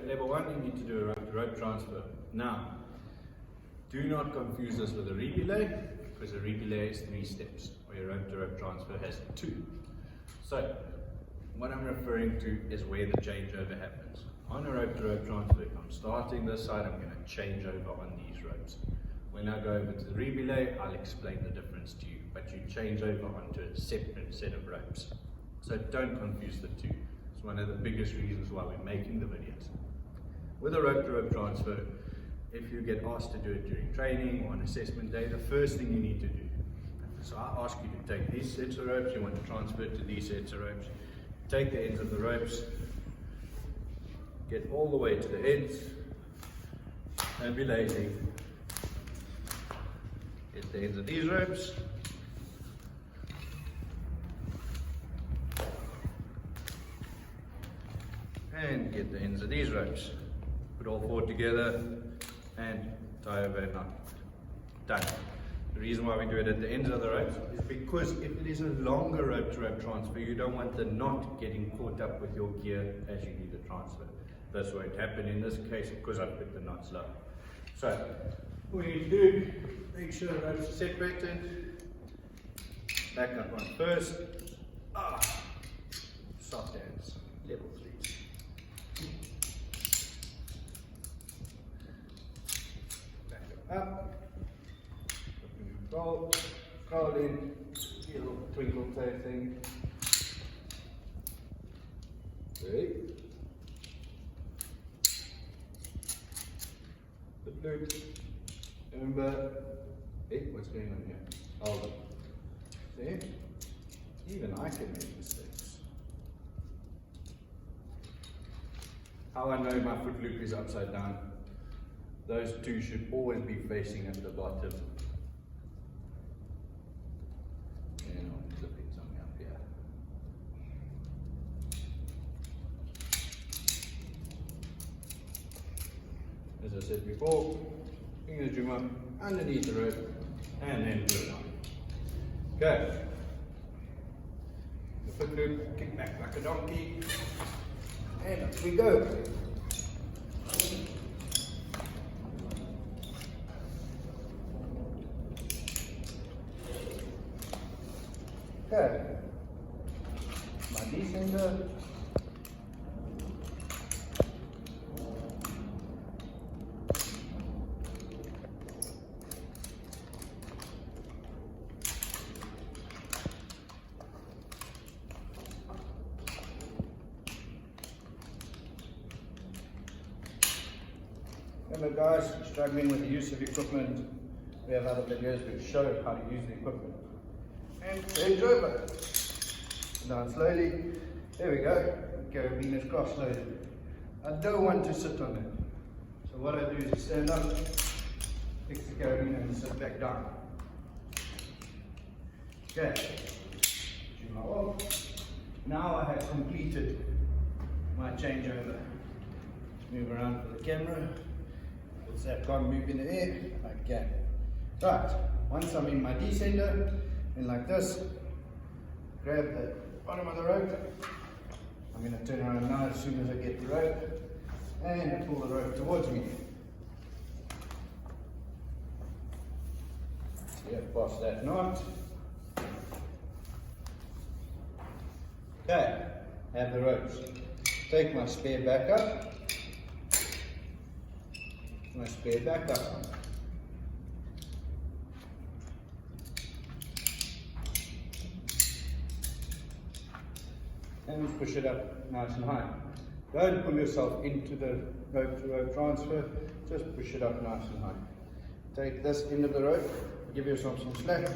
level 1, you need to do a rope transfer. Now, do not confuse this with a re-belay, because a re-belay is 3 steps, where a rope-to-rope transfer has 2. So, what I'm referring to is where the changeover happens. On a rope-to-rope transfer, if I'm starting this side, I'm going to change over on these ropes. When I go over to the re-belay, I'll explain the difference to you, but you change over onto a separate set of ropes. So don't confuse the two. It's one of the biggest reasons why we're making the videos. With a rope-to-rope transfer, if you get asked to do it during training or on assessment day, the first thing you need to do. So I ask you to take these sets of ropes, you want to transfer it to these sets of ropes. Take the ends of the ropes, get all the way to the ends, and be lazy. Get the ends of these ropes, and get the ends of these ropes. Put all 4 together and tie over a knot. Done. The reason why we do it at the ends of the ropes is because if it is a longer rope-to-rope transfer, you don't want the knot getting caught up with your gear as you do the transfer. This won't happen in this case because I've put the knots low. So, what we need to do, make sure the ropes are separated. Back up on first. Soft hands, level 3. Back up. Roll in, see a little twinkle toe thing. Ready? The loop. Remember, hey, what's going on here? Hold on. See? Even I can make mistakes. How I know my foot loop is upside down, those two should always be facing at the bottom. And I'll flip it something up here. As I said before, bring the drum up underneath the rope and then put it on. Okay. The foot loop, kick back like a donkey, and up we go. Okay, my descender, remember guys, struggling with the use of equipment, we have other videos which show how to use the equipment. And change over. Down slowly. There we go. Carabiner is cross-loaded. I don't want to sit on it. So what I do is stand up, fix the carabiner and sit back down. Okay. Now I have completed my changeover. Move around for the camera. If that can't move in the air, I can. Right. Once I'm in my descender, and like this, grab the bottom of the rope. I'm going to turn around now as soon as I get the rope and pull the rope towards me. Yeah, past that knot. Okay, have the ropes. Take my spare back up. My spare back up. And push it up nice and high. Don't pull yourself into the rope-to-rope transfer, just push it up nice and high. Take this end of the rope, give yourself some slack,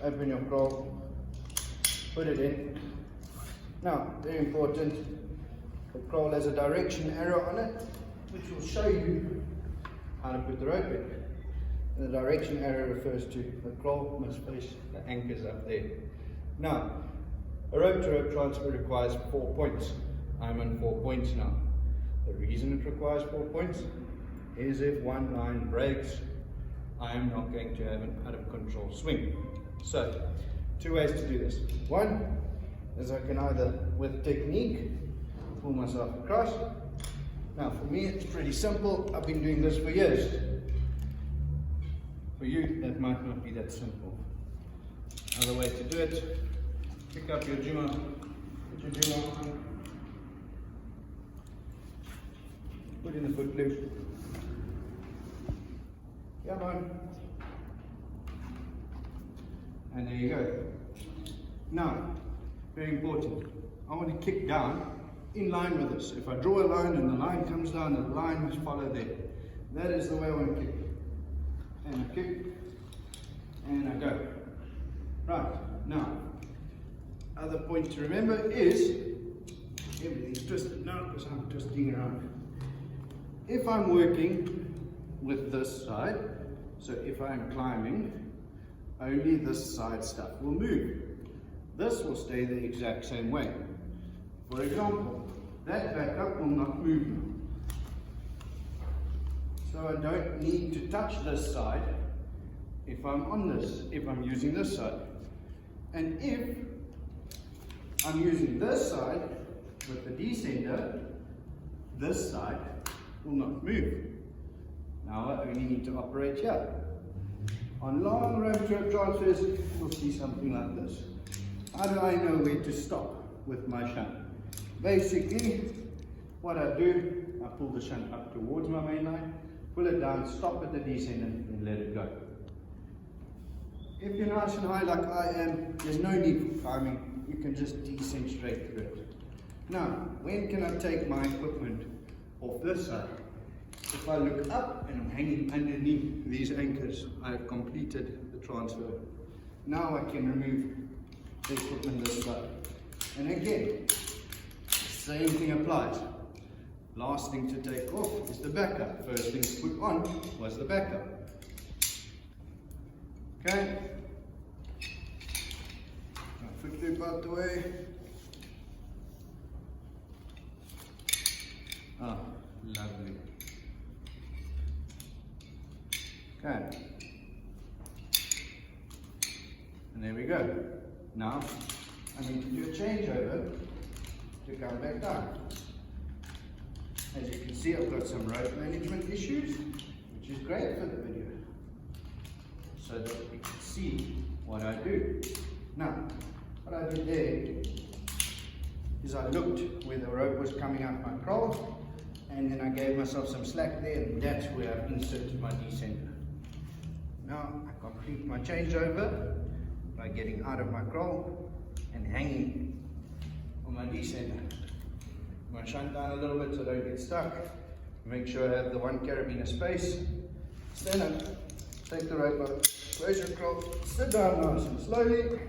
open your crawl, put it in. Now, very important, the crawl has a direction arrow on it, which will show you how to put the rope in. And the direction arrow refers to the crawl must face the anchors up there. Now, a rope-to-rope transfer requires 4 points. I'm on 4 points now. The reason it requires 4 points is if one line breaks, I am not going to have an out-of-control swing. So, 2 ways to do this. One is I can either, with technique, pull myself across. Now for me it's pretty simple. I've been doing this for years. For you that might not be that simple. Another way to do it, pick up your Juma, put your Juma on, put in the foot loop. Come on. And there you go. Now, very important, I want to kick down in line with this. If I draw a line and the line comes down, the line must follow there. That is the way I want to kick. And I kick, and I go. Right, now, other point to remember is, everything's twisted now because I'm twisting around. If I'm working with this side, so if I'm climbing, only this side stuff will move. This will stay the exact same way. For example, that backup will not move. So I don't need to touch this side if I'm on this, if I'm using this side. And if I'm using this side with the descender, this side will not move. Now I only need to operate here. On long rope transfers, you'll see something like this. How do I know where to stop with my shunt? Basically, what I do, I pull the shunt up towards my main line, pull it down, stop at the descender, and let it go. If you're nice and high like I am, there's no need for climbing. You can just descend straight through it. Now, when can I take my equipment off this side? If I look up and I'm hanging underneath these anchors, I have completed the transfer. Now I can remove the equipment this side. And again, same thing applies. Last thing to take off is the backup. First thing to put on was the backup. Okay? Now foot loop out the way. Ah, lovely. Okay. And there we go. Now, I need to do a changeover to come back down. As you can see, I've got some rope management issues, which is great for the video, so that you can see what I do. Now, what I did there is I looked where the rope was coming out my crawl, and then I gave myself some slack there, and that's where I've inserted my descender. Now I complete my changeover by getting out of my crawl and hanging on my descender. I'm going to shunt down a little bit so I don't get stuck. Make sure I have the one carabiner space. Stand up, take the rope up, raise your crawl, sit down nice and slowly,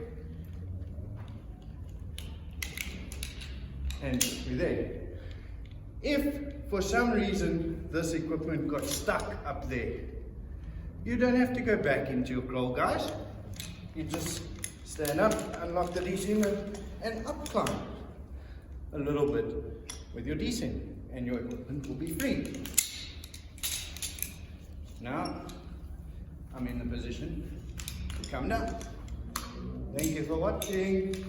and we're there. If for some reason this equipment got stuck up there, you don't have to go back into your crawl, guys. You just stand up, unlock the descender, and up climb a little bit with your descent, and your equipment will be free. Now, I'm in the position to come down. Thank you for watching.